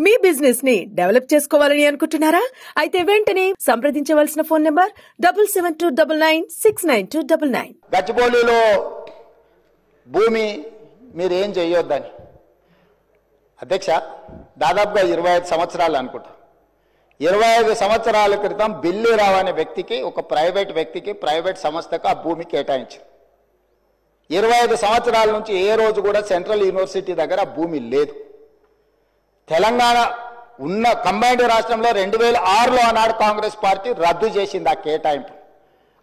మీ business ని develop చేసుకోవాలని అనుకుంటున్నారా? అయితే వెంటనే సంప్రదించవలసిన ఫోన్ నంబర్ 7729969299. గచ్చిబౌలిలో భూమి మీరు ఏం చేయొద్దని అధ్యక్ష దాదాపుగా 25 సంవత్సరాలు అనుకుంటా. 25 సంవత్సరాల క్రితం బిల్లిరావు అనే వ్యక్తికి, ఒక ప్రైవేట్ వ్యక్తికి, ప్రైవేట్ సంస్థకు ఆ భూమి కేటాయించారు. 25 సంవత్సరాల నుంచి ఏ రోజు కూడా సెంట్రల్ యూనివర్సిటీ దగ్గర ఆ భూమి లేదు. తెలంగాణ ఉన్న కంబైన్డ్ రాష్ట్రంలో 2006లో ఆనాడు కాంగ్రెస్ పార్టీ రద్దు చేసింది ఆ కేటాయింపు.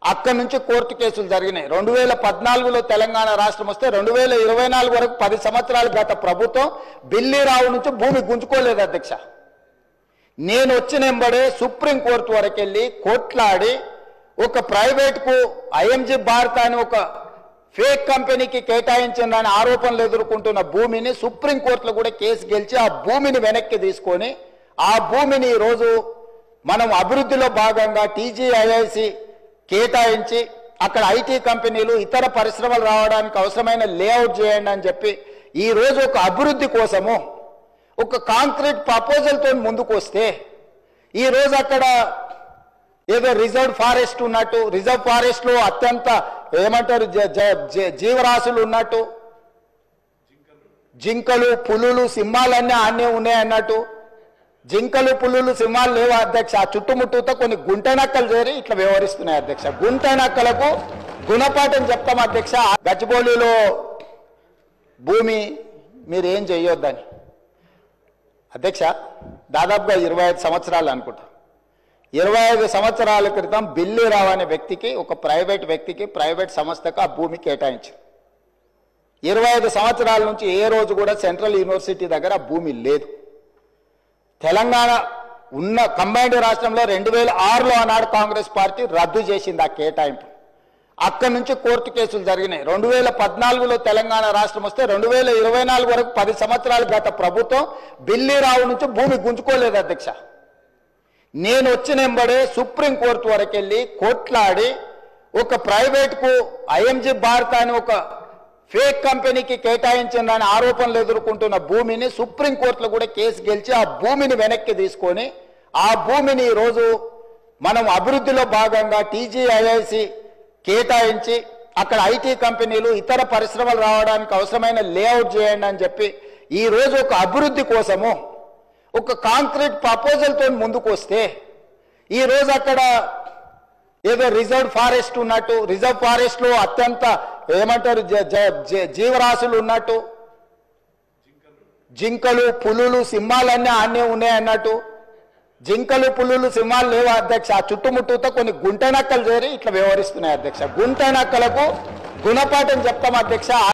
అక్కడి నుంచి కోర్టు కేసులు జరిగినాయి. 2014లో తెలంగాణ రాష్ట్రం వస్తే 2024 వరకు 10 సంవత్సరాలు గత ప్రభుత్వం బిల్లిరావు నుంచి భూమి గుంజుకోలేదు అధ్యక్ష. నేను వచ్చిన ఎంబడే సుప్రీంకోర్టు వరకు వెళ్ళి కొట్లాడి ఒక ప్రైవేట్కు ఐఎంజీ భారత్ అని ఒక ఫేక్ కంపెనీకి కేటాయించిందని ఆరోపణలు ఎదుర్కొంటున్న భూమిని సుప్రీంకోర్టులో కూడా కేసు గెలిచి ఆ భూమిని వెనక్కి తీసుకొని ఆ భూమిని ఈరోజు మనం అభివృద్ధిలో భాగంగా టీజీఐఐసి కేటాయించి అక్కడ ఐటీ కంపెనీలు ఇతర పరిశ్రమలు రావడానికి అవసరమైన లేఅవుట్ చేయండి అని చెప్పి ఈరోజు ఒక అభివృద్ధి కోసము ఒక కాంక్రీట్ ప్రపోజల్తో ముందుకు వస్తే ఈరోజు అక్కడ ఏదో రిజర్వ్ ఫారెస్ట్ ఉన్నట్టు, రిజర్వ్ ఫారెస్ట్లో అత్యంత ఏమంటారు జీవరాశులు ఉన్నట్టు, జింకలు, పులులు, సింహాలన్నీ ఆనే ఉన్నాయి అన్నట్టు. జింకలు, పులులు, సింహాలు లేవు అధ్యక్ష. ఆ చుట్టుముట్టుతో కొన్ని గుంటనక్కలు చేరి ఇట్లా వ్యవహరిస్తున్నాయి అధ్యక్ష. గుంటనక్కలకు గుణపాఠం చెప్తాం అధ్యక్ష. గచ్చిబౌలిలో భూమి మీరు ఏం చేయొద్దని అధ్యక్ష దాదాపుగా 25 సంవత్సరాలు అనుకుంటా. 25 సంవత్సరాల క్రితం బిల్లిరావు అనే వ్యక్తికి, ఒక ప్రైవేట్ వ్యక్తికి, ప్రైవేట్ సంస్థకు ఆ భూమి కేటాయించారు. 25 సంవత్సరాల నుంచి ఏ రోజు కూడా సెంట్రల్ యూనివర్సిటీ దగ్గర ఆ భూమి లేదు. తెలంగాణ ఉన్న కంబైన్డ్ రాష్ట్రంలో 2006లో ఆనాడు కాంగ్రెస్ పార్టీ రద్దు చేసింది ఆ కేటాయింపు. అక్కడి నుంచి కోర్టు కేసులు జరిగినాయి. 2014లో తెలంగాణ రాష్ట్రం వస్తే 2024 వరకు 10 సంవత్సరాలు గత ప్రభుత్వం బిల్లిరావు నుంచి భూమి గుంజుకోలేదు అధ్యక్ష. నేను వచ్చిన ఎంబడే సుప్రీంకోర్టు వరకు వెళ్ళి కొట్లాడి ఒక ప్రైవేట్కు ఐఎంజీ భారత్ అని ఒక ఫేక్ కంపెనీకి కేటాయించిందని ఆరోపణలు ఎదుర్కొంటున్న భూమిని సుప్రీంకోర్టులో కూడా కేసు గెలిచి ఆ భూమిని వెనక్కి తీసుకొని ఆ భూమిని ఈరోజు మనం అభివృద్ధిలో భాగంగా టీజీఐఐసి కేటాయించి అక్కడ ఐటీ కంపెనీలు ఇతర పరిశ్రమలు రావడానికి అవసరమైన లేఅవుట్ చేయండి అని చెప్పి ఈరోజు ఒక అభివృద్ధి కోసము ఒక కాంక్రీట్ ప్రపోజల్తో ముందుకు వస్తే ఈరోజు అక్కడ ఏదో రిజర్వ్ ఫారెస్ట్ ఉన్నట్టు, రిజర్వ్ ఫారెస్ట్లో అత్యంత ఏమంటారు జీవరాశులు ఉన్నట్టు, జింకలు, పులులు, సింహాలన్నీ ఆనే ఉన్నాయి అన్నట్టు. జింకలు, పులులు, సింహాలు లేవు అధ్యక్ష. ఆ చుట్టుముట్టుతో కొన్ని గుంటనక్కలు చేరి ఇట్లా వ్యవహరిస్తున్నాయి అధ్యక్ష. గుంటనక్కలకు గుణపాఠం చెప్తాం అధ్యక్ష. ఆ